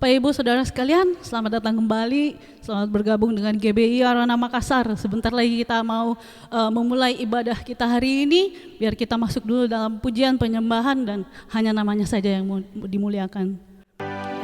Bapak Ibu Saudara sekalian, selamat datang kembali, selamat bergabung dengan GBI Arwana Makassar. Sebentar lagi kita mau memulai ibadah kita hari ini. Biar kita masuk dulu dalam pujian penyembahan dan hanya namanya saja yang dimuliakan. Hallelujah.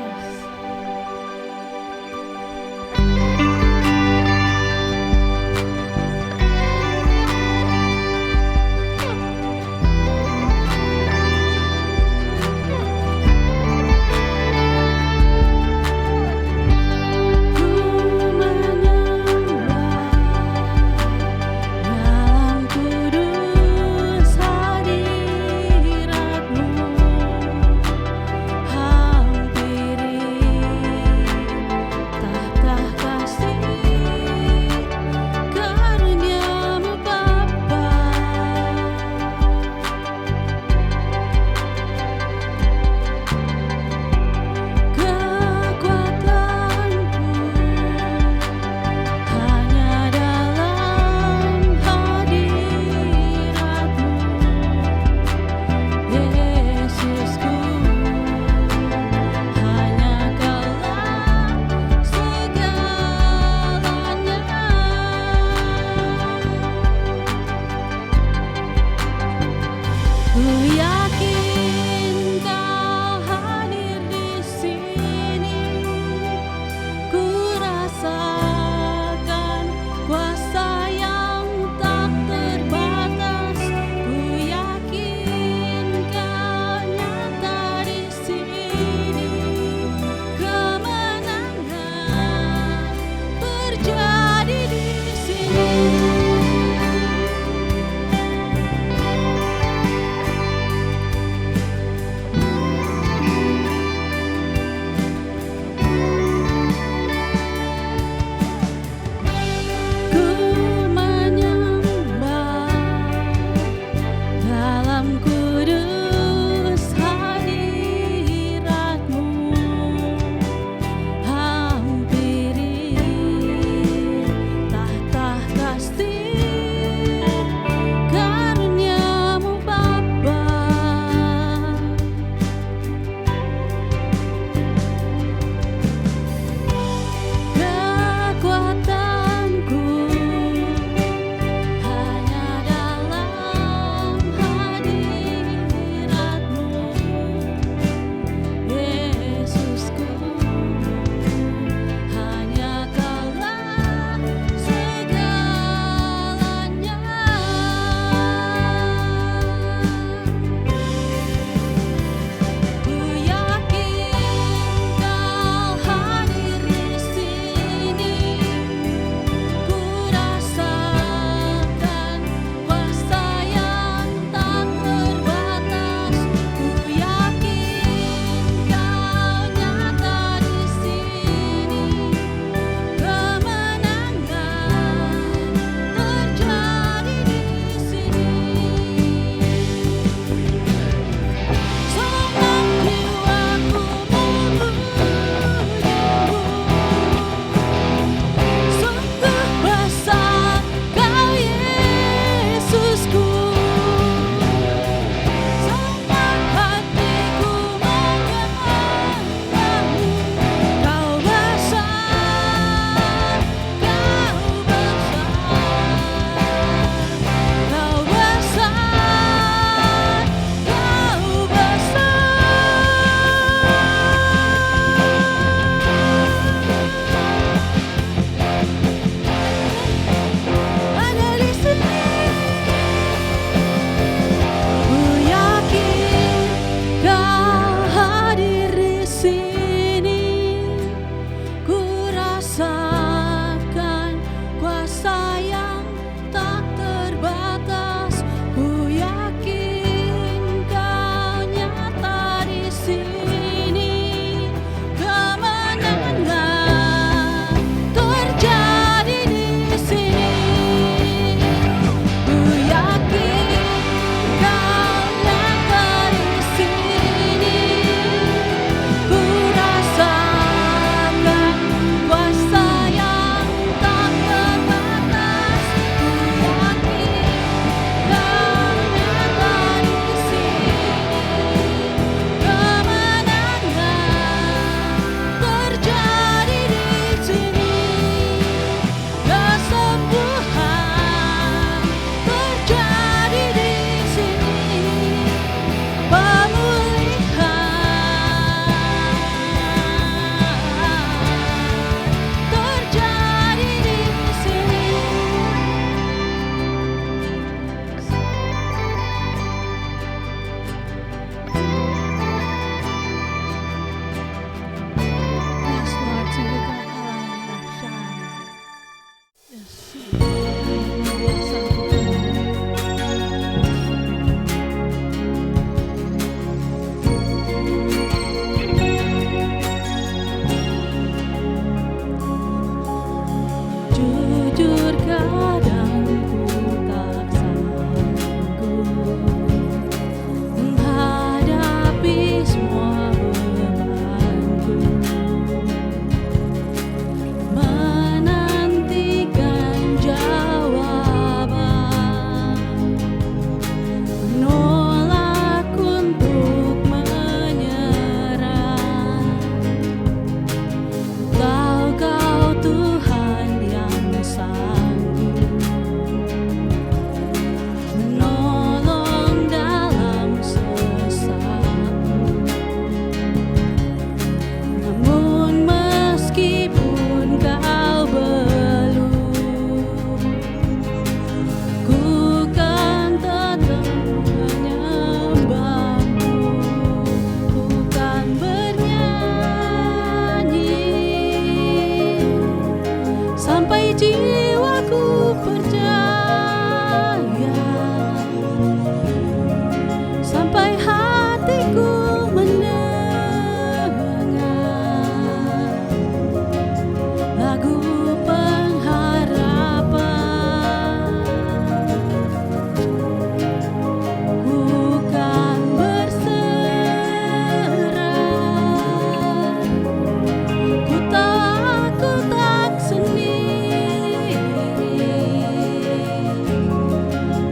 sampai jiwaku percaya, sampai hatiku mendengar lagu pengharapan. Ku kan berserah, ku tahu aku tak sendiri.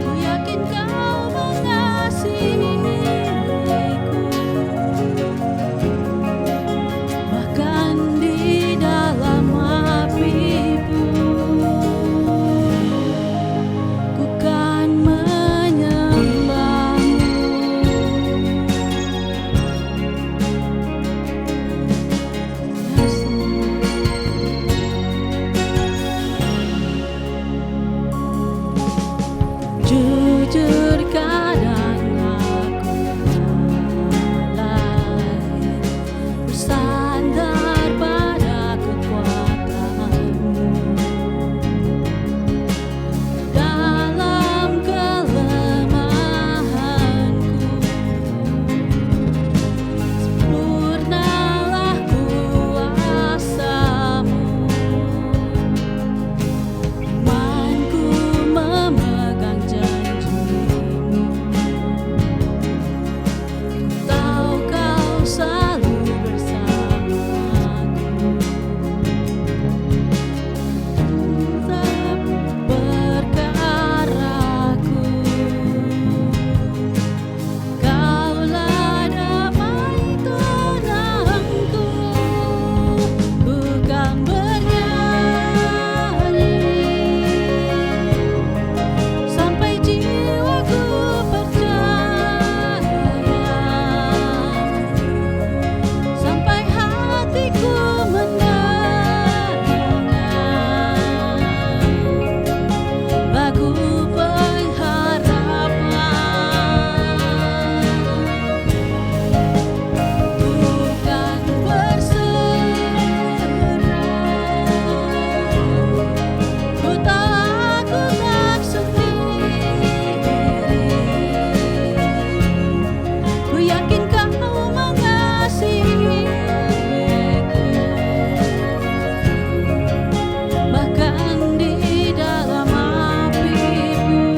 Ku yakin Kau mengasihiku, bahkan di dalam api pun ku kan menyembah-Mu. Jujur kadang aku lalai bersandar pada kekuatan-Mu. Dalam kelemahanku, sempurnalah kuasa-Mu. Imanku memegang janji-Mu, tahu Kau selalu bersamaku. Tetap perkaraku, Kaulah damai tenangku. Ku kan bernyanyi sampai jiwaku percaya, sampai hatiku mendengar lagu pengharapan. Bukan berserah, ku tahu aku tak sendiri. Ku yakin Kau mengasihiku, bahkan di dalam api pun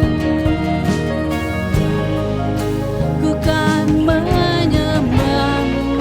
ku kan menyembah-Mu.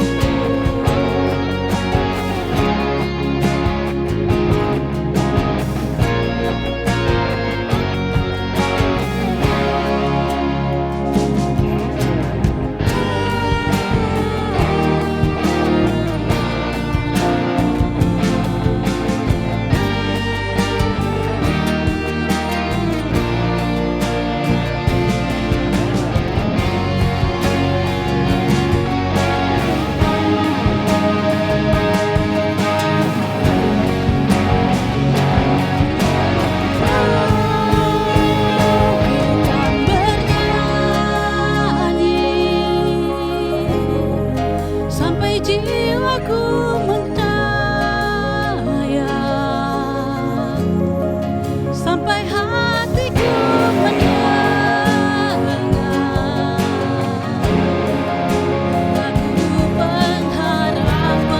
Sampai jiwaku mencaya, sampai hatiku mendengar lagu pengharapan.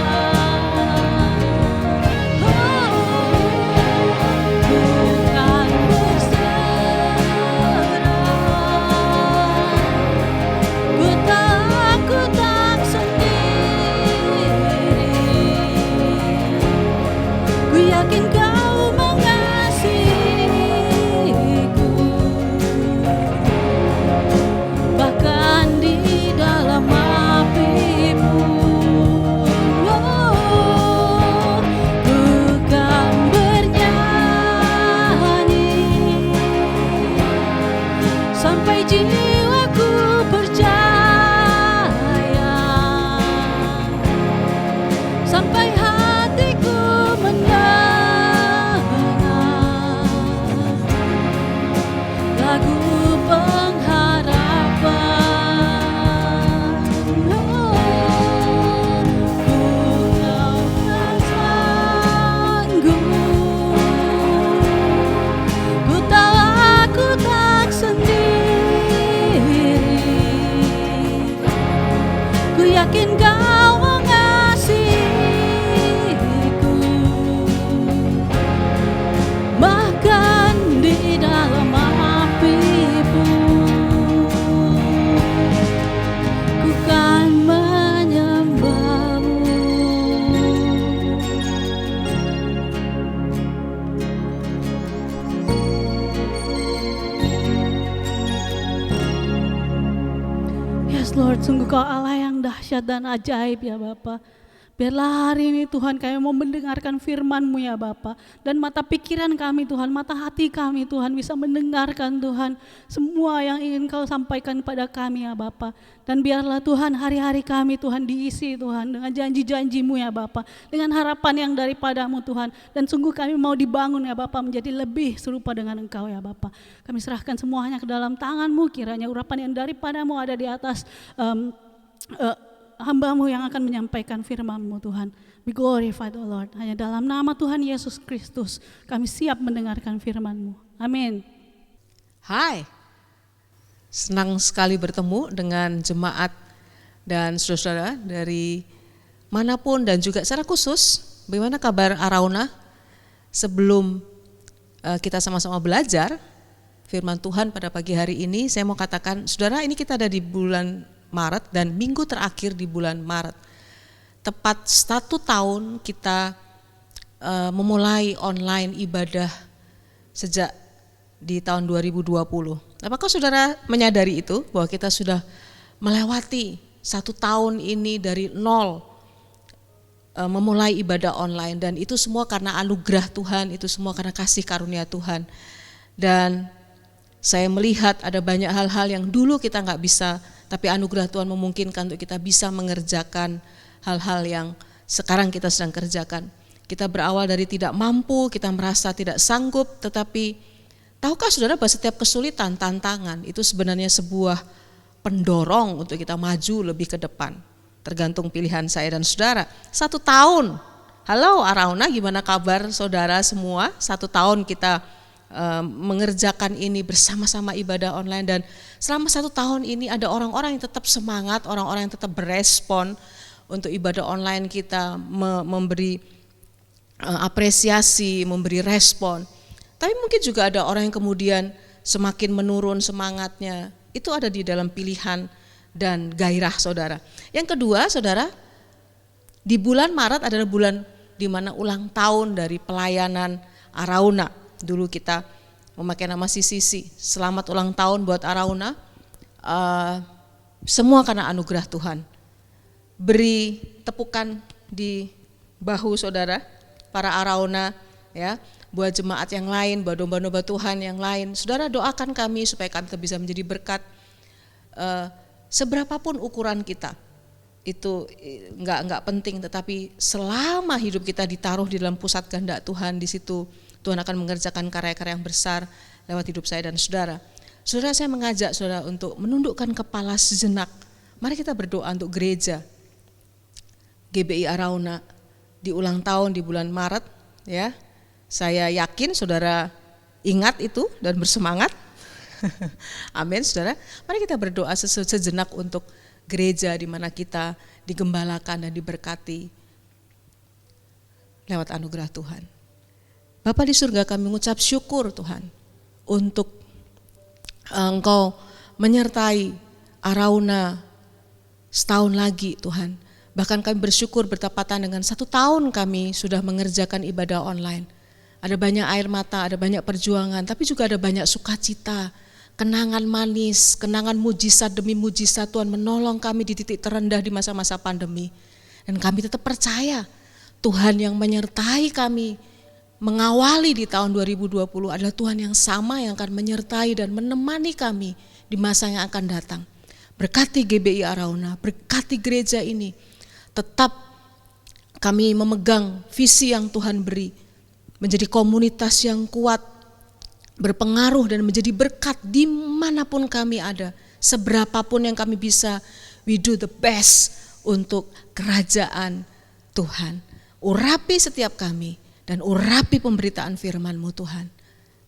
Bukan berserah, ku tahu aku tak sendiri. Ku yakin Kau mengasihiku, bahkan di dalam api pun ku kan bernyanyi sampai jiwaku percaya, sampai hatiku mendengar Yes Lord, sungguh Kau Allah yang dahsyat dan ajaib ya Bapa. Biarlah hari ini Tuhan kami mau mendengarkan firman-Mu ya Bapa. Dan mata pikiran kami Tuhan, mata hati kami Tuhan bisa mendengarkan Tuhan semua yang ingin Kau sampaikan kepada kami ya Bapa. Dan biarlah Tuhan hari-hari kami Tuhan diisi Tuhan dengan janji-janji-Mu ya Bapa. Dengan harapan yang daripada-Mu Tuhan. Dan sungguh kami mau dibangun ya Bapa menjadi lebih serupa dengan Engkau ya Bapa. Kami serahkan semuanya ke dalam tangan-Mu, kiranya urapan yang daripada-Mu ada di atas hamba-Mu yang akan menyampaikan firman-Mu Tuhan. Be glorified O Lord. Hanya dalam nama Tuhan Yesus Kristus kami siap mendengarkan firman-Mu. Amin. Hai, senang sekali bertemu dengan jemaat dan saudara-saudara dari manapun dan juga secara khusus, bagaimana kabar Arauna? Sebelum kita sama-sama belajar firman Tuhan pada pagi hari ini, saya mau katakan, saudara, ini kita ada di bulan Maret dan minggu terakhir di bulan Maret. Tepat 1 tahun kita memulai online ibadah sejak di tahun 2020. Apakah saudara menyadari itu bahwa kita sudah melewati 1 tahun ini dari nol memulai ibadah online, dan itu semua karena anugerah Tuhan, itu semua karena kasih karunia Tuhan. Dan saya melihat ada banyak hal-hal yang dulu kita nggak bisa, tapi anugerah Tuhan memungkinkan untuk kita bisa mengerjakan hal-hal yang sekarang kita sedang kerjakan. Kita berawal dari tidak mampu, kita merasa tidak sanggup, tetapi tahukah saudara bahwa setiap kesulitan, tantangan itu sebenarnya sebuah pendorong untuk kita maju lebih ke depan. Tergantung pilihan saya dan saudara. 1 tahun, halo Arauna, gimana kabar saudara semua? 1 tahun kita mengerjakan ini bersama-sama ibadah online, dan selama 1 tahun ini ada orang-orang yang tetap semangat, orang-orang yang tetap berespon untuk ibadah online kita, memberi apresiasi, memberi respon. Tapi mungkin juga ada orang yang kemudian semakin menurun semangatnya. Itu ada di dalam pilihan dan gairah saudara. Yang kedua saudara, di bulan Maret adalah bulan di mana ulang tahun dari pelayanan Arauna. Dulu kita memakai nama Sisi. Selamat ulang tahun buat Arauna. Semua karena anugerah Tuhan. Beri tepukan di bahu saudara, para Arauna ya, buat jemaat yang lain, buat domba-domba Tuhan yang lain. Saudara doakan kami supaya kami bisa menjadi berkat. Seberapapun ukuran kita, itu enggak penting, tetapi selama hidup kita ditaruh di dalam pusat kehendak Tuhan, di situ Tuhan akan mengerjakan karya-karya yang besar lewat hidup saya dan saudara. Saudara, saya mengajak saudara untuk menundukkan kepala sejenak. Mari kita berdoa untuk gereja GBI Arauna di ulang tahun di bulan Maret ya. Saya yakin saudara ingat itu dan bersemangat. Amin saudara. Mari kita berdoa sejenak untuk gereja di mana kita digembalakan dan diberkati lewat anugerah Tuhan. Bapa di surga, kami mengucap syukur Tuhan untuk Engkau menyertai Arauna setahun lagi Tuhan. Bahkan kami bersyukur bertepatan dengan 1 tahun kami sudah mengerjakan ibadah online. Ada banyak air mata, ada banyak perjuangan, tapi juga ada banyak sukacita, kenangan manis, kenangan mujizat demi mujizat. Tuhan menolong kami di titik terendah di masa-masa pandemi. Dan kami tetap percaya Tuhan yang menyertai kami mengawali di tahun 2020 adalah Tuhan yang sama yang akan menyertai dan menemani kami di masa yang akan datang. Berkati GBI Arauna, berkati gereja ini. Tetap kami memegang visi yang Tuhan beri, menjadi komunitas yang kuat, berpengaruh dan menjadi berkat dimanapun kami ada. Seberapapun yang kami bisa, we do the best untuk kerajaan Tuhan. Urapi setiap kami dan urapi pemberitaan firman-Mu Tuhan,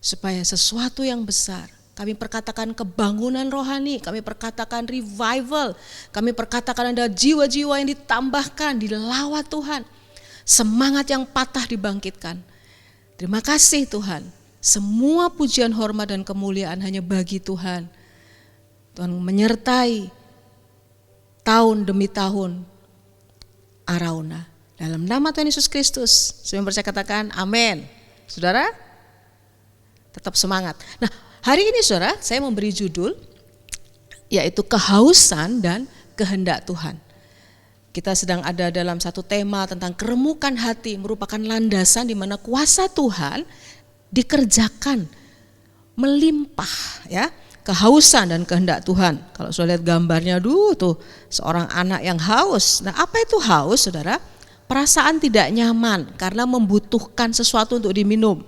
supaya sesuatu yang besar, kami perkatakan kebangunan rohani, kami perkatakan revival, kami perkatakan ada jiwa-jiwa yang ditambahkan, dilawat Tuhan, semangat yang patah dibangkitkan. Terima kasih Tuhan, semua pujian, hormat dan kemuliaan hanya bagi Tuhan. Tuhan menyertai tahun demi tahun Arauna. Dalam nama Tuhan Yesus Kristus, saya percaya katakan amin. Saudara, tetap semangat. Nah, hari ini saudara, saya memberi judul yaitu kehausan dan kehendak Tuhan. Kita sedang ada dalam satu tema tentang keremukan hati, merupakan landasan di mana kuasa Tuhan dikerjakan melimpah, ya. Kehausan dan kehendak Tuhan. Kalau sudah lihat gambarnya tuh seorang anak yang haus. Nah, apa itu haus, Saudara? Perasaan tidak nyaman karena membutuhkan sesuatu untuk diminum.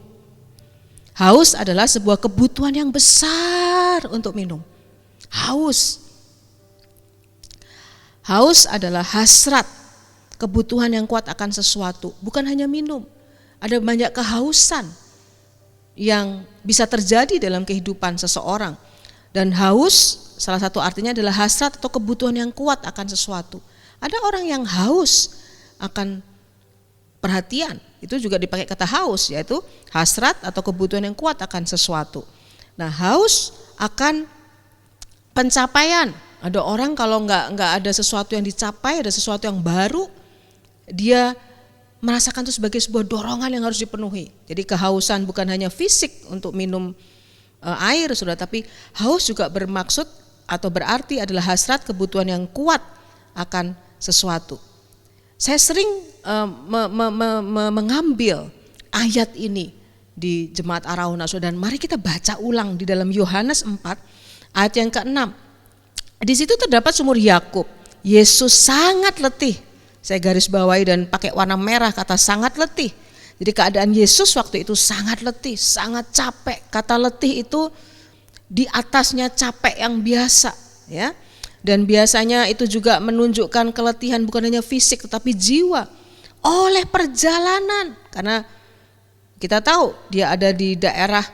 Haus adalah sebuah kebutuhan yang besar untuk minum. Haus. Haus adalah hasrat, kebutuhan yang kuat akan sesuatu, bukan hanya minum. Ada banyak kehausan yang bisa terjadi dalam kehidupan seseorang. Dan haus salah satu artinya adalah hasrat atau kebutuhan yang kuat akan sesuatu. Ada orang yang haus akan perhatian, itu juga dipakai kata haus, yaitu hasrat atau kebutuhan yang kuat akan sesuatu. Nah, haus akan pencapaian. Ada orang kalau nggak ada sesuatu yang dicapai, ada sesuatu yang baru, dia merasakan itu sebagai sebuah dorongan yang harus dipenuhi. Jadi kehausan bukan hanya fisik untuk minum air, Saudara, tapi haus juga bermaksud atau berarti adalah hasrat, kebutuhan yang kuat akan sesuatu. Saya sering mengambil ayat ini di Jemaat Arauna, Saudara, dan mari kita baca ulang di dalam Yohanes 4 ayat yang ke-6. Di situ terdapat sumur Yakub. Yesus sangat letih. Saya garis bawahi dan pakai warna merah kata sangat letih. Jadi keadaan Yesus waktu itu sangat letih, sangat capek. Kata letih itu di atasnya capek yang biasa, ya. Dan biasanya itu juga menunjukkan keletihan bukan hanya fisik tetapi jiwa oleh perjalanan. Karena kita tahu dia ada di daerah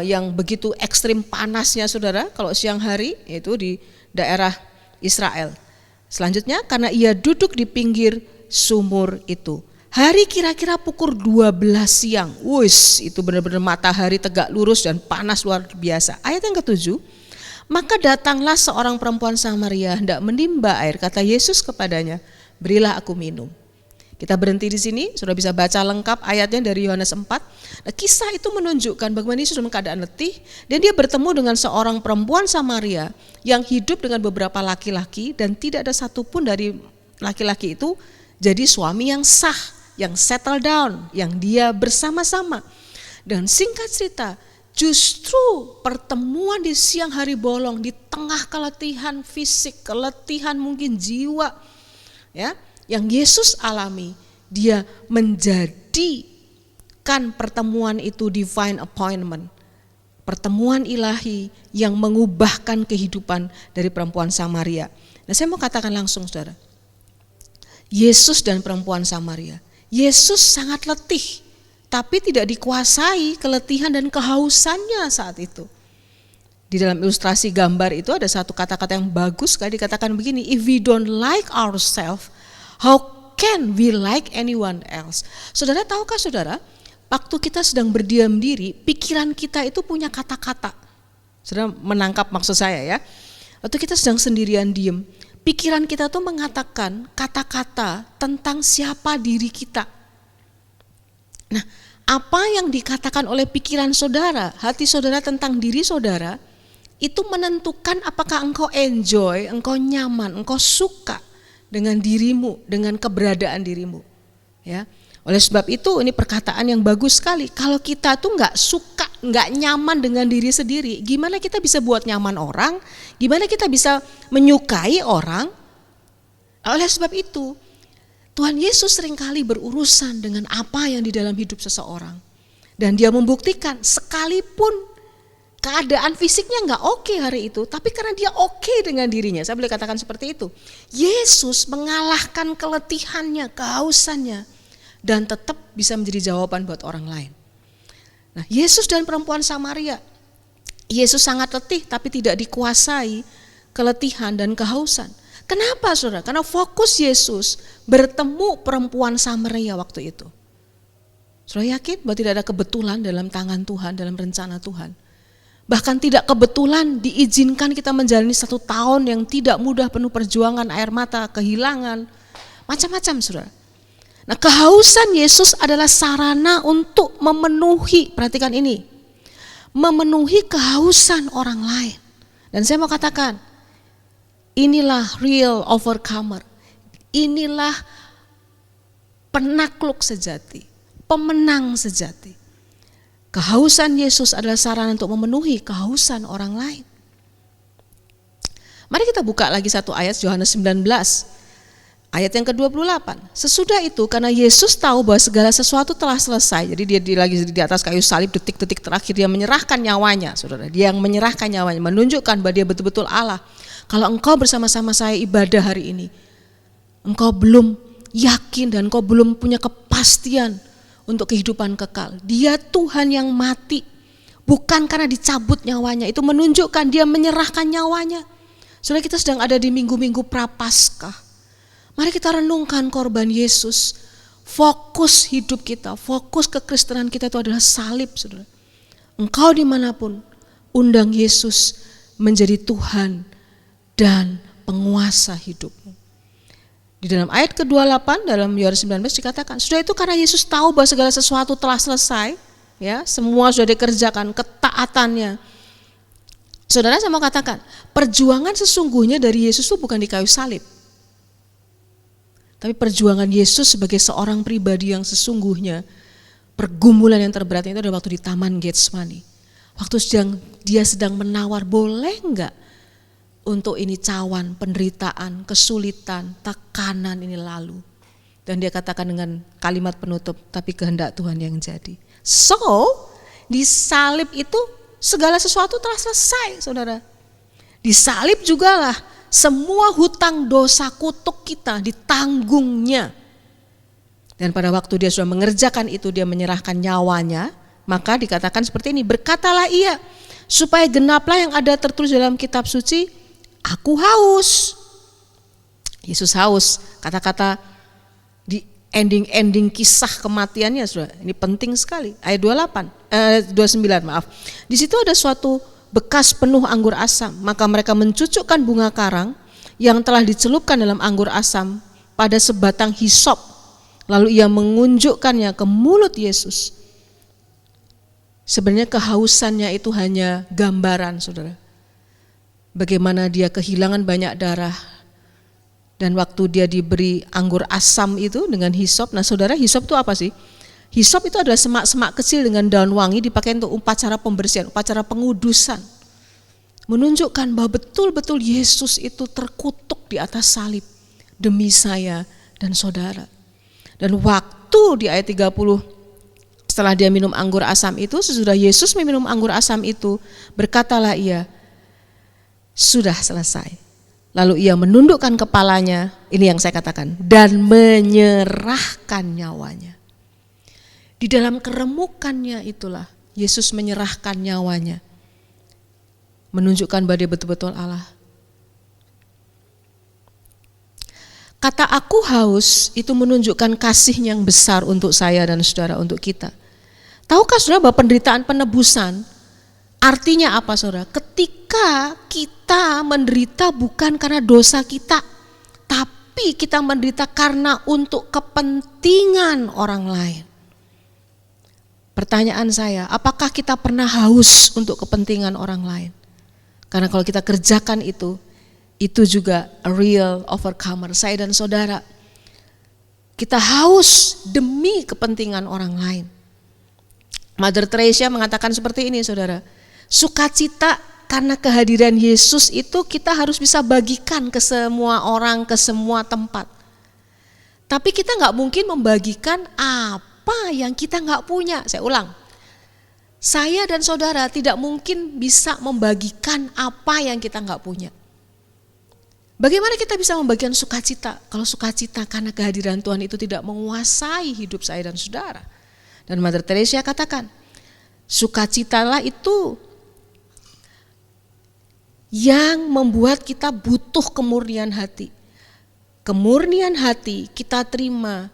yang begitu ekstrim panasnya, Saudara, kalau siang hari, yaitu di daerah Israel. Selanjutnya karena ia duduk di pinggir sumur itu. Hari kira-kira pukul 12 siang. Itu benar-benar matahari tegak lurus dan panas luar biasa. Ayat yang ke-7, maka datanglah seorang perempuan Samaria hendak menimba air. Kata Yesus kepadanya, berilah aku minum. Kita berhenti di sini, sudah bisa baca lengkap ayatnya dari Yohanes 4. Nah, kisah itu menunjukkan bagaimana Yesus dalam keadaan letih dan dia bertemu dengan seorang perempuan Samaria yang hidup dengan beberapa laki-laki dan tidak ada satupun dari laki-laki itu jadi suami yang sah, yang settle down, yang dia bersama-sama. Dan singkat cerita, justru pertemuan di siang hari bolong di tengah keletihan fisik, keletihan mungkin jiwa, ya, yang Yesus alami, dia menjadikan pertemuan itu divine appointment, pertemuan ilahi yang mengubahkan kehidupan dari perempuan Samaria. Nah, saya mau katakan langsung, Saudara, Yesus dan perempuan Samaria. Yesus sangat letih, tapi tidak dikuasai keletihan dan kehausannya saat itu. Di dalam ilustrasi gambar itu ada satu kata-kata yang bagus sekali, dikatakan begini, if we don't like ourselves, how can we like anyone else? Saudara, tahukah Saudara, waktu kita sedang berdiam diri, pikiran kita itu punya kata-kata. Saudara menangkap maksud saya, ya? Waktu kita sedang sendirian diam, pikiran kita tuh mengatakan kata-kata tentang siapa diri kita. Nah, apa yang dikatakan oleh pikiran saudara, hati saudara tentang diri saudara, itu menentukan apakah engkau enjoy, engkau nyaman, engkau suka dengan dirimu, dengan keberadaan dirimu. Ya, oleh sebab itu ini perkataan yang bagus sekali. Kalau kita tuh nggak suka, nggak nyaman dengan diri sendiri, gimana kita bisa buat nyaman orang? Gimana kita bisa menyukai orang? Oleh sebab itu, Tuhan Yesus seringkali berurusan dengan apa yang di dalam hidup seseorang. Dan dia membuktikan sekalipun keadaan fisiknya nggak oke hari itu, tapi karena dia oke dengan dirinya, saya boleh katakan seperti itu. Yesus mengalahkan keletihannya, kehausannya, dan tetap bisa menjadi jawaban buat orang lain. Nah, Yesus dan perempuan Samaria, Yesus sangat letih tapi tidak dikuasai keletihan dan kehausan. Kenapa, Saudara? Karena fokus Yesus bertemu perempuan Samaria waktu itu. Saudara yakin bahwa tidak ada kebetulan dalam tangan Tuhan, dalam rencana Tuhan. Bahkan tidak kebetulan diizinkan kita menjalani 1 tahun yang tidak mudah, penuh perjuangan, air mata, kehilangan, macam-macam, Saudara. Nah, kehausan Yesus adalah sarana untuk memenuhi, perhatikan ini, memenuhi kehausan orang lain. Dan saya mau katakan, inilah real overcomer. Inilah penakluk sejati, pemenang sejati. Kehausan Yesus adalah sarana untuk memenuhi kehausan orang lain. Mari kita buka lagi satu ayat, Yohanes 19, ayat yang ke-28. Sesudah itu, karena Yesus tahu bahwa segala sesuatu telah selesai, jadi dia lagi di atas kayu salib, detik-detik terakhir dia menyerahkan nyawanya, saudara. Dia yang menyerahkan nyawanya, menunjukkan bahwa dia betul-betul Allah. Kalau engkau bersama-sama saya ibadah hari ini, engkau belum yakin dan engkau belum punya kepastian untuk kehidupan kekal. Dia Tuhan yang mati, bukan karena dicabut nyawanya. Itu menunjukkan dia menyerahkan nyawanya. Saudara, kita sedang ada di minggu-minggu Prapaskah. Mari kita renungkan korban Yesus. Fokus hidup kita, fokus kekristenan kita itu adalah salib, saudara. Engkau dimanapun, undang Yesus menjadi Tuhan dan penguasa hidupmu. Di dalam ayat ke-28 dalam Yohanes 19 dikatakan, sudah itu karena Yesus tahu bahwa segala sesuatu telah selesai, ya, semua sudah dikerjakan, ketaatannya. Saudara, saya mau katakan, perjuangan sesungguhnya dari Yesus itu bukan di kayu salib. Tapi perjuangan Yesus sebagai seorang pribadi yang sesungguhnya, pergumulan yang terberat itu adalah waktu di Taman Getsemani. Waktu dia sedang menawar, boleh enggak untuk ini cawan, penderitaan, kesulitan, tekanan ini lalu. Dan dia katakan dengan kalimat penutup, tapi kehendak Tuhan yang jadi. So, di salib itu segala sesuatu telah selesai, saudara. Di salib jugalah semua hutang dosa kutuk kita ditanggungnya. Dan pada waktu dia sudah mengerjakan itu, dia menyerahkan nyawanya, maka dikatakan seperti ini, berkatalah ia, supaya genaplah yang ada tertulis dalam kitab suci, aku haus. Yesus haus, kata-kata di ending kisah kematiannya, saudara. Ini penting sekali. Ayat 29, maaf. Di situ ada suatu bekas penuh anggur asam, maka mereka mencucukkan bunga karang yang telah dicelupkan dalam anggur asam pada sebatang hisop, lalu ia mengunjukkannya ke mulut Yesus. Sebenarnya kehausannya itu hanya gambaran, saudara. Bagaimana dia kehilangan banyak darah, dan waktu dia diberi anggur asam itu dengan hisop. Nah saudara, hisop itu apa sih? Hisop itu adalah semak-semak kecil dengan daun wangi dipakai untuk upacara pembersihan, upacara pengudusan. Menunjukkan bahwa betul-betul Yesus itu terkutuk di atas salib demi saya dan saudara. Dan waktu di ayat 30, setelah dia minum anggur asam itu, sesudah Yesus meminum anggur asam itu, berkatalah ia, sudah selesai. Lalu ia menundukkan kepalanya, ini yang saya katakan, dan menyerahkan nyawanya. Di dalam keremukannya itulah Yesus menyerahkan nyawanya, menunjukkan bahwa dia betul-betul Allah. Kata aku haus itu menunjukkan kasih yang besar untuk saya dan saudara, untuk kita. Tahukah saudara bahwa penderitaan penebusan artinya apa, saudara? Ketika kita menderita bukan karena dosa kita, tapi kita menderita karena untuk kepentingan orang lain. Pertanyaan saya, apakah kita pernah haus untuk kepentingan orang lain? Karena kalau kita kerjakan itu juga a real overcomer. Saya dan saudara, kita haus demi kepentingan orang lain. Mother Teresa mengatakan seperti ini, saudara. Sukacita karena kehadiran Yesus itu kita harus bisa bagikan ke semua orang, ke semua tempat. Tapi kita gak mungkin membagikan apa yang kita gak punya. Saya ulang, saya dan saudara tidak mungkin bisa membagikan apa yang kita gak punya. Bagaimana kita bisa membagikan sukacita kalau sukacita karena kehadiran Tuhan itu tidak menguasai hidup saya dan saudara? Dan Mother Teresa katakan, sukacitalah itu yang membuat kita butuh kemurnian hati. Kemurnian hati kita terima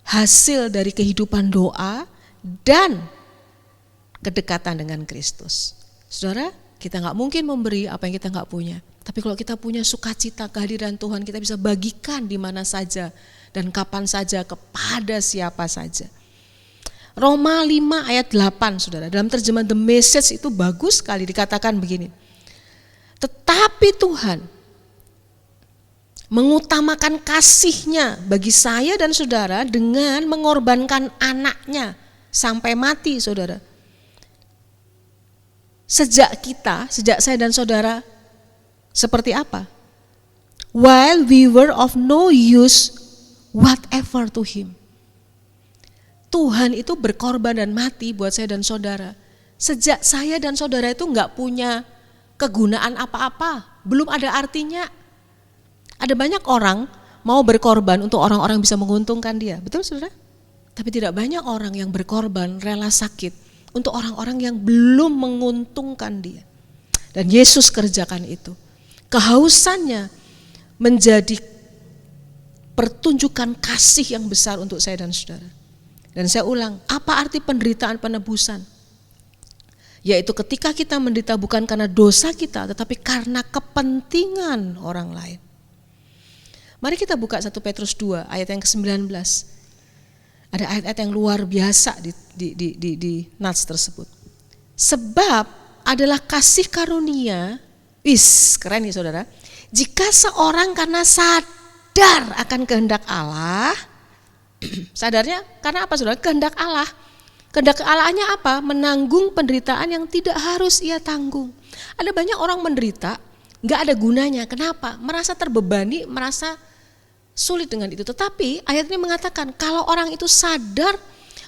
hasil dari kehidupan doa dan kedekatan dengan Kristus. Saudara, kita gak mungkin memberi apa yang kita gak punya. Tapi kalau kita punya sukacita kehadiran Tuhan, kita bisa bagikan di mana saja dan kapan saja kepada siapa saja. Roma 5 ayat 8, saudara. Dalam terjemahan The Message itu bagus sekali dikatakan begini. Tetapi Tuhan mengutamakan kasih-Nya bagi saya dan saudara dengan mengorbankan anaknya sampai mati, saudara. Sejak saya dan saudara seperti apa? While we were of no use whatever to Him. Tuhan itu berkorban dan mati buat saya dan saudara. Sejak saya dan saudara itu enggak punya kegunaan apa-apa, belum ada artinya. Ada banyak orang mau berkorban untuk orang-orang bisa menguntungkan dia, betul saudara? Tapi tidak banyak orang yang berkorban rela sakit untuk orang-orang yang belum menguntungkan dia. Dan Yesus kerjakan itu. Kehausannya menjadi pertunjukan kasih yang besar untuk saya dan saudara. Dan saya ulang, apa arti penderitaan penebusan? Yaitu ketika kita menderita bukan karena dosa kita, tetapi karena kepentingan orang lain. Mari kita buka 1 Petrus 2 ayat yang ke-19. Ada ayat-ayat yang luar biasa di nats tersebut. Sebab adalah kasih karunia, keren nih saudara. Jika seorang karena sadar akan kehendak Allah, sadarnya karena apa saudara? Kehendak Allah. Kehendak Allahnya apa? Menanggung penderitaan yang tidak harus ia tanggung. Ada banyak orang menderita, gak ada gunanya. Kenapa? Merasa terbebani, merasa sulit dengan itu. Tetapi ayat ini mengatakan kalau orang itu sadar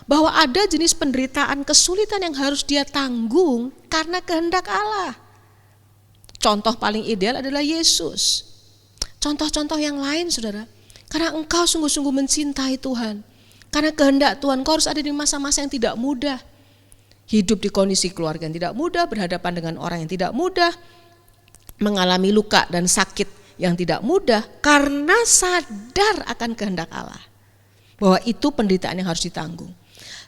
bahwa ada jenis penderitaan, kesulitan yang harus dia tanggung karena kehendak Allah. Contoh paling ideal adalah Yesus. Contoh-contoh yang lain saudara. Karena engkau sungguh-sungguh mencintai Tuhan. Karena kehendak Tuhan, kau harus ada di masa-masa yang tidak mudah. Hidup di kondisi keluarga yang tidak mudah, berhadapan dengan orang yang tidak mudah, mengalami luka dan sakit yang tidak mudah, karena sadar akan kehendak Allah. Bahwa itu penderitaan yang harus ditanggung.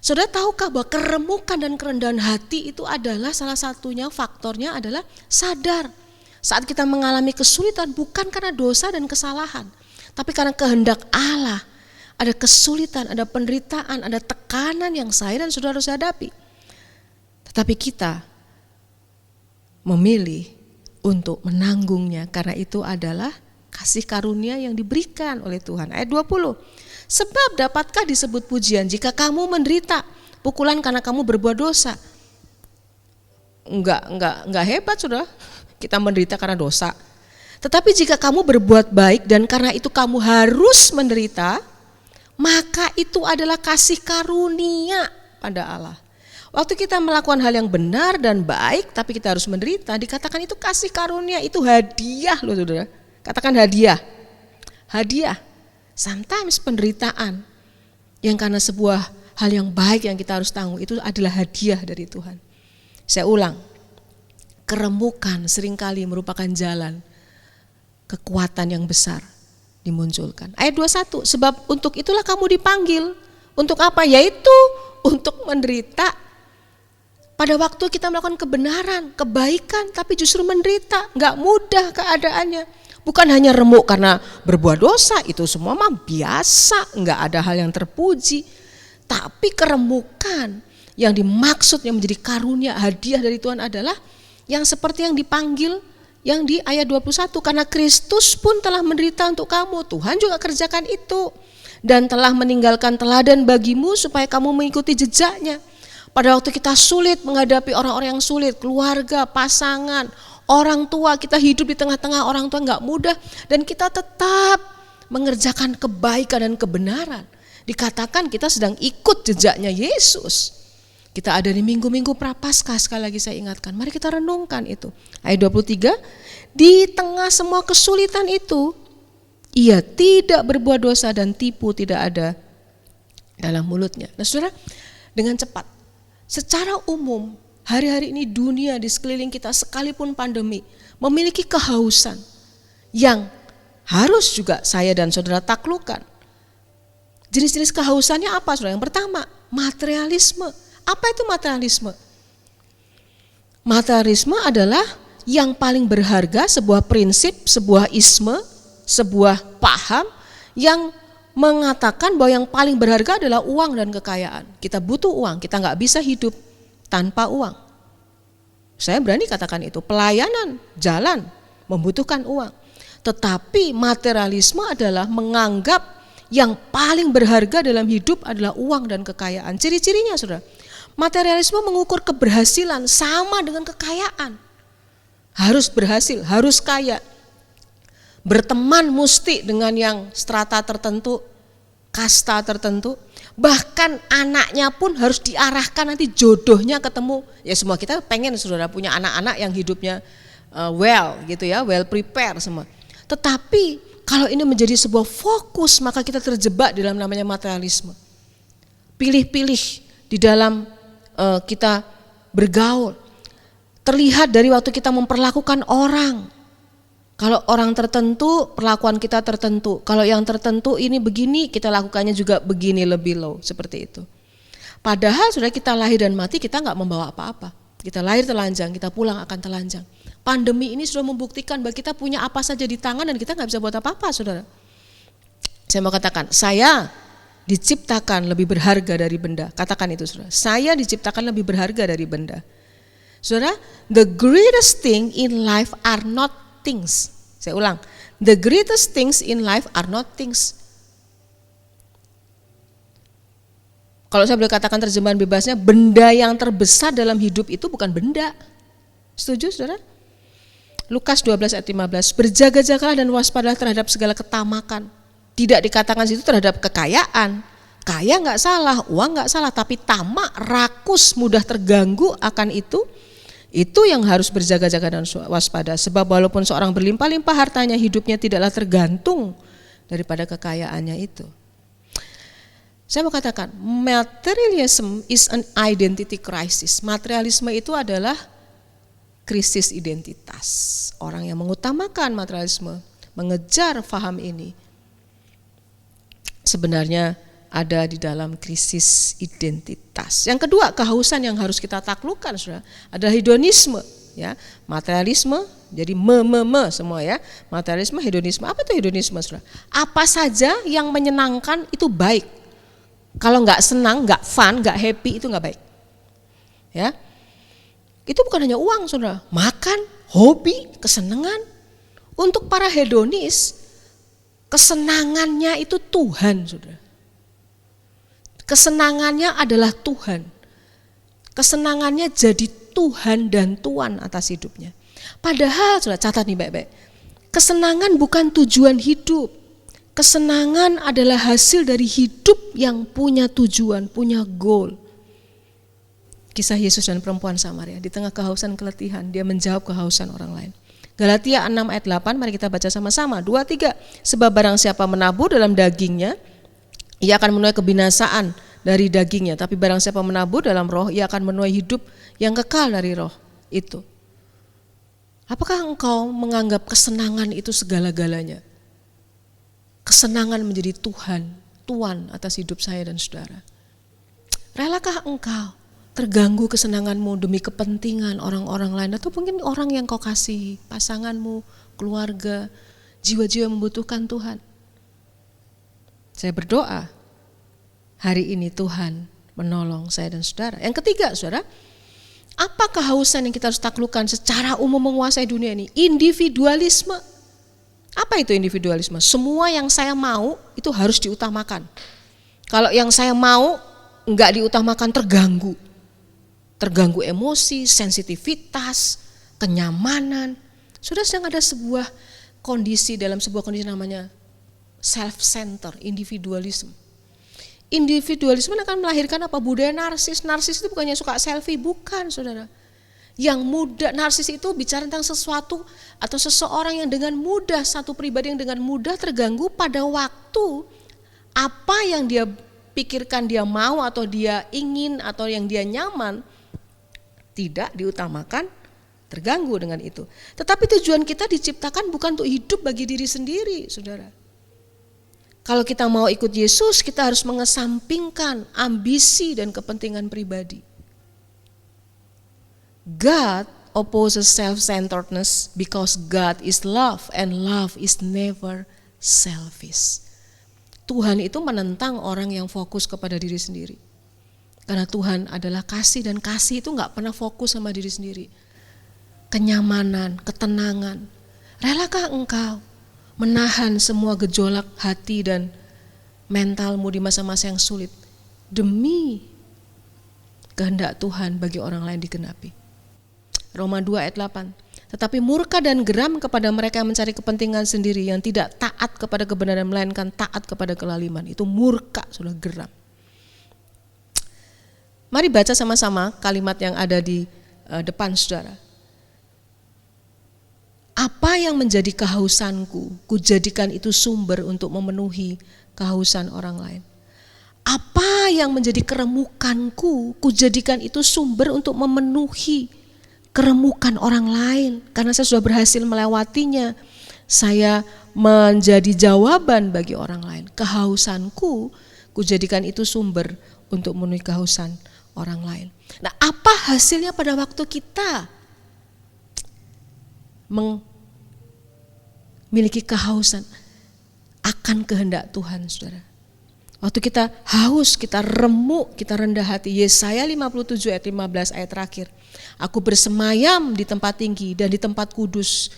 Saudara tahukah bahwa keremukan dan kerendahan hati itu adalah salah satunya, faktornya adalah sadar. Saat kita mengalami kesulitan bukan karena dosa dan kesalahan, tapi karena kehendak Allah. Ada kesulitan, ada penderitaan, ada tekanan yang saya dan saudara harus hadapi. Tetapi kita memilih untuk menanggungnya karena itu adalah kasih karunia yang diberikan oleh Tuhan. Ayat 20. Sebab dapatkah disebut pujian jika kamu menderita pukulan karena kamu berbuat dosa? Enggak hebat saudara. Kita menderita karena dosa. Tetapi jika kamu berbuat baik dan karena itu kamu harus menderita, maka itu adalah kasih karunia pada Allah. Waktu kita melakukan hal yang benar dan baik tapi kita harus menderita, dikatakan itu kasih karunia, itu hadiah loh saudara. Katakan hadiah. Hadiah. Sometimes penderitaan yang karena sebuah hal yang baik yang kita harus tanggung itu adalah hadiah dari Tuhan. Saya ulang, keremukan seringkali merupakan jalan kekuatan yang besar dimunculkan. Ayat 21, sebab untuk itulah kamu dipanggil. Untuk apa? Yaitu untuk menderita. Pada waktu kita melakukan kebenaran, kebaikan, tapi justru menderita. Gak mudah keadaannya. Bukan hanya remuk karena berbuat dosa, itu semua mah biasa, gak ada hal yang terpuji. Tapi keremukan yang dimaksud yang menjadi karunia, hadiah dari Tuhan adalah yang seperti yang dipanggil yang di ayat 21, karena Kristus pun telah menderita untuk kamu. Tuhan juga kerjakan itu dan telah meninggalkan teladan bagimu supaya kamu mengikuti jejaknya. Pada waktu kita sulit menghadapi orang-orang yang sulit, keluarga, pasangan, orang tua, kita hidup di tengah-tengah orang tua gak mudah dan kita tetap mengerjakan kebaikan dan kebenaran. Dikatakan kita sedang ikut jejaknya Yesus. Kita ada di minggu-minggu Prapaskah, sekali lagi saya ingatkan. Mari kita renungkan itu. Ayat 23, di tengah semua kesulitan itu, ia tidak berbuat dosa dan tipu tidak ada dalam mulutnya. Nah saudara, dengan cepat, secara umum, hari-hari ini dunia di sekeliling kita sekalipun pandemi, memiliki kehausan yang harus juga saya dan saudara taklukkan. Jenis-jenis kehausannya apa saudara? Yang pertama, materialisme. Apa itu materialisme? Materialisme adalah yang paling berharga, sebuah prinsip, sebuah isme, sebuah paham yang mengatakan bahwa yang paling berharga adalah uang dan kekayaan. Kita butuh uang, kita gak bisa hidup tanpa uang. Saya berani katakan itu, pelayanan, jalan, membutuhkan uang. Tetapi materialisme adalah menganggap yang paling berharga dalam hidup adalah uang dan kekayaan. Ciri-cirinya saudara, materialisme mengukur keberhasilan sama dengan kekayaan. Harus berhasil, harus kaya. Berteman mesti dengan yang strata tertentu, kasta tertentu. Bahkan anaknya pun harus diarahkan nanti jodohnya ketemu. Ya semua kita pengen saudara punya anak-anak yang hidupnya well gitu ya, well prepare semua. Tetapi kalau ini menjadi sebuah fokus maka kita terjebak dalam namanya materialisme. Pilih-pilih di dalam kita bergaul. Terlihat dari waktu kita memperlakukan orang. Kalau orang tertentu, perlakuan kita tertentu. Kalau yang tertentu ini begini, kita lakukannya juga begini, lebih low, seperti itu. Padahal sudah kita lahir dan mati, kita nggak membawa apa-apa. Kita lahir telanjang, kita pulang akan telanjang. Pandemi ini sudah membuktikan bahwa kita punya apa saja di tangan dan kita nggak bisa buat apa-apa, saudara. Saya mau katakan, saya diciptakan lebih berharga dari benda. Katakan itu, saudara. Saya diciptakan lebih berharga dari benda. Saudara, the greatest thing in life are not things. Saya ulang, the greatest things in life are not things. Kalau saya boleh katakan terjemahan bebasnya, benda yang terbesar dalam hidup itu bukan benda. Setuju saudara? Lukas 12 ayat 15, berjaga-jagalah dan waspadalah terhadap segala ketamakan. Tidak dikatakan situ terhadap kekayaan. Kaya nggak salah, uang nggak salah, tapi tamak, rakus, mudah terganggu akan itu yang harus berjaga-jaga dan waspada. Sebab walaupun seorang berlimpah-limpah hartanya, hidupnya tidaklah tergantung daripada kekayaannya itu. Saya mau katakan, materialism is an identity crisis. Materialisme itu adalah krisis identitas. Orang yang mengutamakan materialisme, mengejar faham ini, sebenarnya ada di dalam krisis identitas. Yang kedua, kehausan yang harus kita taklukkan saudara, adalah hedonisme, ya. Materialisme jadi semua ya. Materialisme, hedonisme. Apa itu hedonisme saudara? Apa saja yang menyenangkan itu baik. Kalau nggak senang, nggak fun, nggak happy itu nggak baik. Ya. Itu bukan hanya uang saudara, makan, hobi, kesenangan. Untuk para hedonis, kesenangannya itu Tuhan saudara. Kesenangannya adalah Tuhan. Kesenangannya jadi Tuhan dan Tuan atas hidupnya. Padahal, sudah catat nih baik-baik. Kesenangan bukan tujuan hidup. Kesenangan adalah hasil dari hidup yang punya tujuan, punya goal. Kisah Yesus dan perempuan Samaria. Di tengah kehausan keletihan, dia menjawab kehausan orang lain. Galatia 6 ayat 8, mari kita baca sama-sama. 2, 3. Sebab barang siapa menabur dalam dagingnya, ia akan menuai kebinasaan dari dagingnya, tapi barang siapa menabur dalam roh, ia akan menuai hidup yang kekal dari roh itu. Apakah engkau menganggap kesenangan itu segala-galanya? Kesenangan menjadi Tuan atas hidup saya dan saudara. Relakah engkau terganggu kesenanganmu demi kepentingan orang-orang lain, atau mungkin orang yang kau kasihi, pasanganmu, keluarga, jiwa-jiwa yang membutuhkan Tuhan? Saya berdoa hari ini Tuhan menolong saya dan saudara. Yang ketiga saudara, apa kehausan yang kita harus taklukkan secara umum menguasai dunia ini? Individualisme. Apa itu individualisme? Semua yang saya mau itu harus diutamakan. Kalau yang saya mau enggak diutamakan, terganggu. Terganggu emosi, sensitivitas, kenyamanan. Sudah sedang ada sebuah kondisi, dalam sebuah kondisi namanya self-center, individualisme. Individualisme akan melahirkan apa? Budaya narsis. Narsis itu bukannya suka selfie, bukan saudara. Yang mudah, narsis itu bicara tentang sesuatu atau seseorang yang dengan mudah, satu pribadi yang dengan mudah terganggu pada waktu apa yang dia pikirkan dia mau atau dia ingin atau yang dia nyaman tidak diutamakan, terganggu dengan itu. Tetapi tujuan kita diciptakan bukan untuk hidup bagi diri sendiri, saudara. Kalau kita mau ikut Yesus, kita harus mengesampingkan ambisi dan kepentingan pribadi. God opposes self-centeredness because God is love and love is never selfish. Tuhan itu menentang orang yang fokus kepada diri sendiri. Karena Tuhan adalah kasih dan kasih itu gak pernah fokus sama diri sendiri. kenyamanan, ketenangan. Relakah engkau menahan semua gejolak hati dan mentalmu di masa-masa yang sulit demi kehendak Tuhan bagi orang lain digenapi? Roma 2 ayat 8. Tetapi murka dan geram kepada mereka yang mencari kepentingan sendiri, yang tidak taat kepada kebenaran melainkan taat kepada kelaliman. Itu murka, sudah geram. Mari baca sama-sama kalimat yang ada di depan saudara. Apa yang menjadi kehausanku, kujadikan itu sumber untuk memenuhi kehausan orang lain. Apa yang menjadi keremukanku, kujadikan itu sumber untuk memenuhi keremukan orang lain. Karena saya sudah berhasil melewatinya, saya menjadi jawaban bagi orang lain. Kehausanku, kujadikan itu sumber untuk memenuhi kehausan orang lain. Nah, apa hasilnya pada waktu kita memiliki kehausan akan kehendak Tuhan, saudara? Waktu kita haus, kita remuk, kita rendah hati. Yesaya 57 ayat 15 ayat terakhir. Aku bersemayam di tempat tinggi dan di tempat kudus.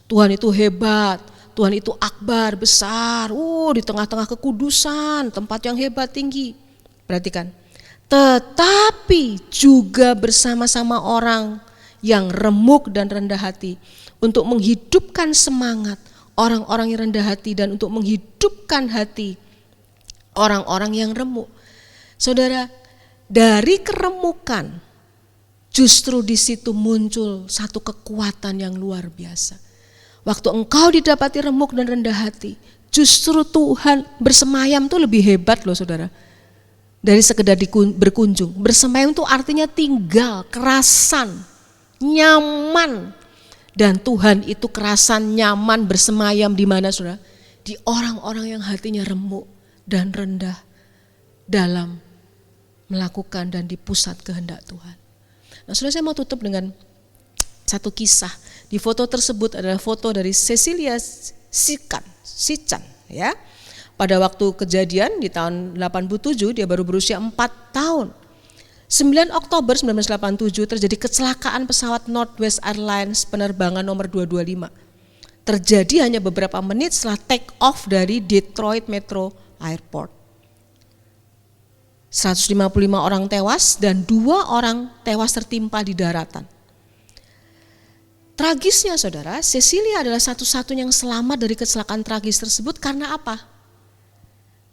Tuhan itu hebat, Tuhan itu akbar, besar. Di tengah-tengah kekudusan, tempat yang hebat, tinggi. Perhatikan. Tetapi juga bersama-sama orang yang remuk dan rendah hati, untuk menghidupkan semangat orang-orang yang rendah hati dan untuk menghidupkan hati orang-orang yang remuk. Saudara, dari keremukan justru di situ muncul satu kekuatan yang luar biasa. Waktu engkau didapati remuk dan rendah hati, justru Tuhan bersemayam itu lebih hebat loh, saudara. Dari sekedar berkunjung. Bersemayam itu artinya tinggal, kerasan, nyaman. Dan Tuhan itu kerasan, nyaman, bersemayam di mana, saudara? Di orang-orang yang hatinya remuk dan rendah dalam melakukan dan di pusat kehendak Tuhan. Nah, saudara, saya mau tutup dengan satu kisah. Di foto tersebut adalah foto dari Cecilia Sican, ya. Pada waktu kejadian di tahun 87, dia baru berusia 4 tahun. 9 Oktober 1987 terjadi kecelakaan pesawat Northwest Airlines penerbangan nomor 225. Terjadi hanya beberapa menit setelah take off dari Detroit Metro Airport. 155 orang tewas dan 2 orang tewas tertimpa di daratan. Tragisnya, saudara, Cecilia adalah satu-satunya yang selamat dari kecelakaan tragis tersebut. Karena apa?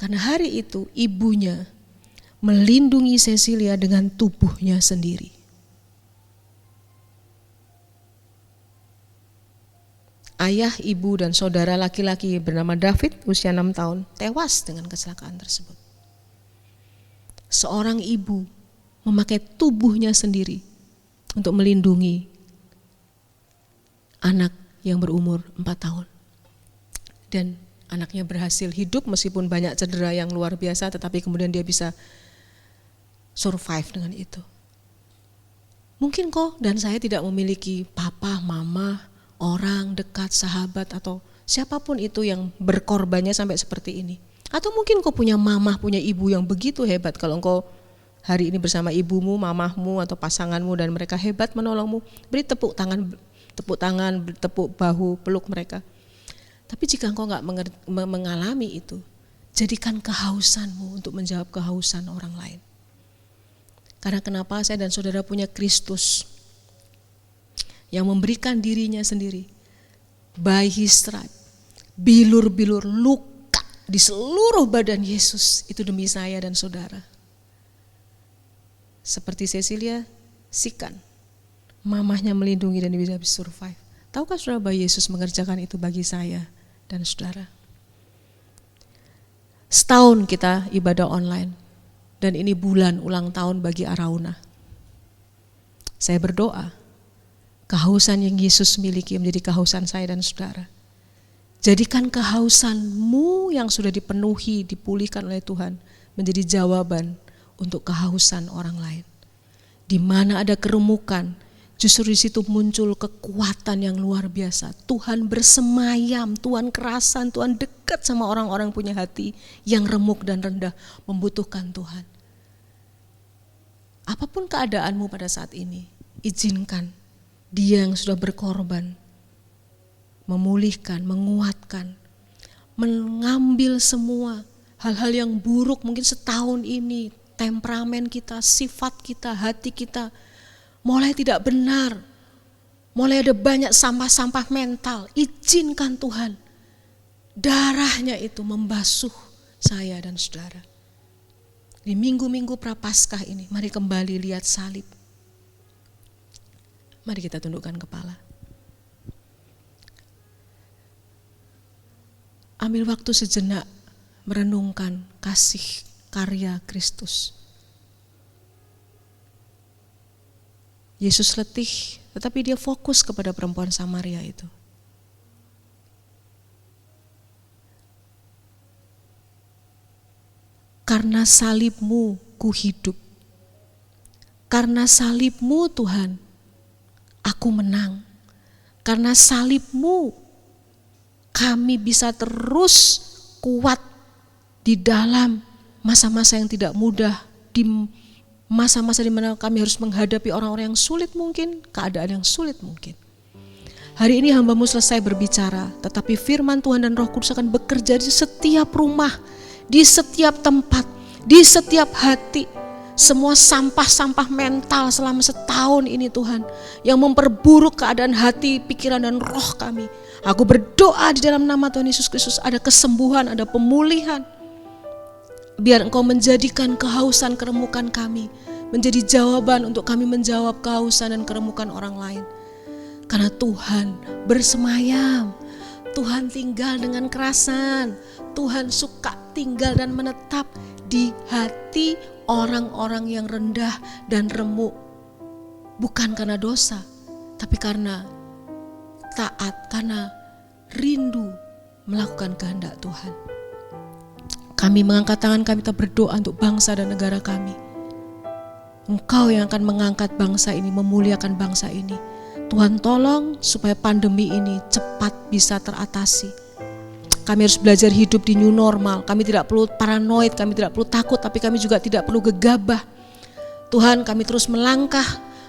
Karena hari itu ibunya melindungi Cecilia dengan tubuhnya sendiri. Ayah, ibu, dan saudara laki-laki bernama David, usia 6 tahun, tewas dengan kecelakaan tersebut. Seorang ibu memakai tubuhnya sendiri untuk melindungi anak yang berumur 4 tahun. Dan anaknya berhasil hidup meskipun banyak cedera yang luar biasa, tetapi kemudian dia bisa survive dengan itu. Mungkin kok dan saya tidak memiliki papa, mama, orang dekat, sahabat, atau siapapun itu yang berkorbannya sampai seperti ini. Atau mungkin kau punya mamah, punya ibu yang begitu hebat. Kalau engkau hari ini bersama ibumu, mamahmu, atau pasanganmu dan mereka hebat menolongmu, beri tepuk tangan, tepuk bahu, peluk mereka. Tapi jika engkau gak mengalami itu, jadikan kehausanmu untuk menjawab kehausan orang lain. Karena kenapa saya dan saudara punya Kristus yang memberikan dirinya sendiri. By His stripe, bilur-bilur luka di seluruh badan Yesus, itu demi saya dan saudara. Seperti Cecilia Sican, mamahnya melindungi dan bisa survive. Tahukah saudara bahwa Yesus mengerjakan itu bagi saya dan saudara? Setahun kita ibadah online, dan ini bulan ulang tahun bagi Arauna. Saya berdoa, kehausan yang Yesus miliki menjadi kehausan saya dan saudara. Jadikan kehausanmu yang sudah dipenuhi, dipulihkan oleh Tuhan, menjadi jawaban untuk kehausan orang lain. Di mana ada keremukan, justru di situ muncul kekuatan yang luar biasa. Tuhan bersemayam, Tuhan kerasan, Tuhan dekat sama orang-orang punya hati yang remuk dan rendah, membutuhkan Tuhan. Apapun keadaanmu pada saat ini, izinkan Dia yang sudah berkorban, memulihkan, menguatkan, mengambil semua hal-hal yang buruk mungkin setahun ini, temperamen kita, sifat kita, hati kita mulai tidak benar, mulai ada banyak sampah-sampah mental. Izinkan Tuhan darahnya itu membasuh saya dan saudara. Di minggu-minggu Prapaskah ini, mari kembali lihat salib. Mari kita tundukkan kepala. Ambil waktu sejenak merenungkan kasih karya Kristus. Yesus letih, tetapi dia fokus kepada perempuan Samaria itu. Karena salibmu ku hidup. Karena salibmu Tuhan, aku menang. Karena salibmu kami bisa terus kuat di dalam masa-masa yang tidak mudah, di masa-masa di mana kami harus menghadapi orang-orang yang sulit mungkin, keadaan yang sulit mungkin. Hari ini hamba-Mu selesai berbicara, tetapi firman Tuhan dan Roh Kudus akan bekerja di setiap rumah, di setiap tempat, di setiap hati. Semua sampah-sampah mental selama setahun ini Tuhan, yang memperburuk keadaan hati, pikiran dan roh kami. Aku berdoa di dalam nama Tuhan Yesus Kristus ada kesembuhan, ada pemulihan. Biar Engkau menjadikan kehausan keremukan kami menjadi jawaban untuk kami menjawab kehausan dan keremukan orang lain. Karena Tuhan bersemayam, Tuhan tinggal dengan kerasan, Tuhan suka tinggal dan menetap di hati orang-orang yang rendah dan remuk. Bukan karena dosa, tapi karena taat, karena rindu melakukan kehendak Tuhan. Kami mengangkat tangan kami, kita berdoa untuk bangsa dan negara kami. Engkau yang akan mengangkat bangsa ini, memuliakan bangsa ini. Tuhan tolong supaya pandemi ini cepat bisa teratasi. Kami harus belajar hidup di new normal. Kami tidak perlu paranoid, kami tidak perlu takut, tapi kami juga tidak perlu gegabah. Tuhan, kami terus melangkah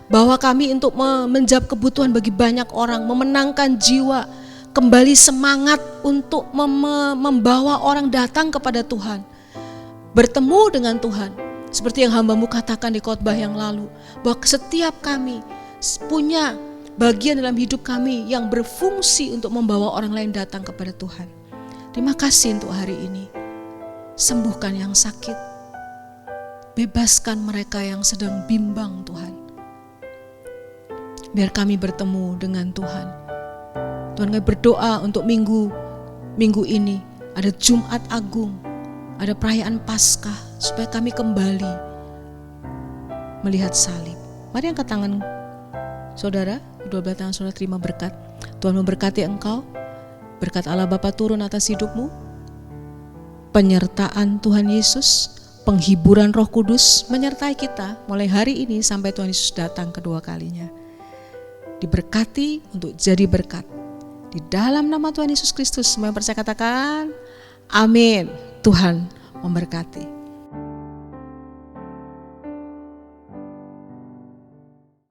bahwa kami untuk menjawab kebutuhan bagi banyak orang, memenangkan jiwa, kembali semangat untuk membawa orang datang kepada Tuhan, bertemu dengan Tuhan. Seperti yang hamba-Mu katakan di khotbah yang lalu, bahwa setiap kami punya bagian dalam hidup kami yang berfungsi untuk membawa orang lain datang kepada Tuhan. Terima kasih untuk hari ini. Sembuhkan yang sakit, bebaskan mereka yang sedang bimbang Tuhan. Biar kami bertemu dengan Tuhan. Tuhan, kami berdoa untuk minggu ini ada Jumat Agung, ada perayaan Paskah, supaya kami kembali melihat salib. Mari angkat tangan saudara, kedua belah tangan saudara, terima berkat. Tuhan memberkati engkau, berkat Allah Bapa turun atas hidupmu, penyertaan Tuhan Yesus, penghiburan Roh Kudus menyertai kita mulai hari ini sampai Tuhan Yesus datang kedua kalinya. Diberkati untuk jadi berkat. Di dalam nama Tuhan Yesus Kristus, semua yang percaya katakan, amin. Tuhan memberkati.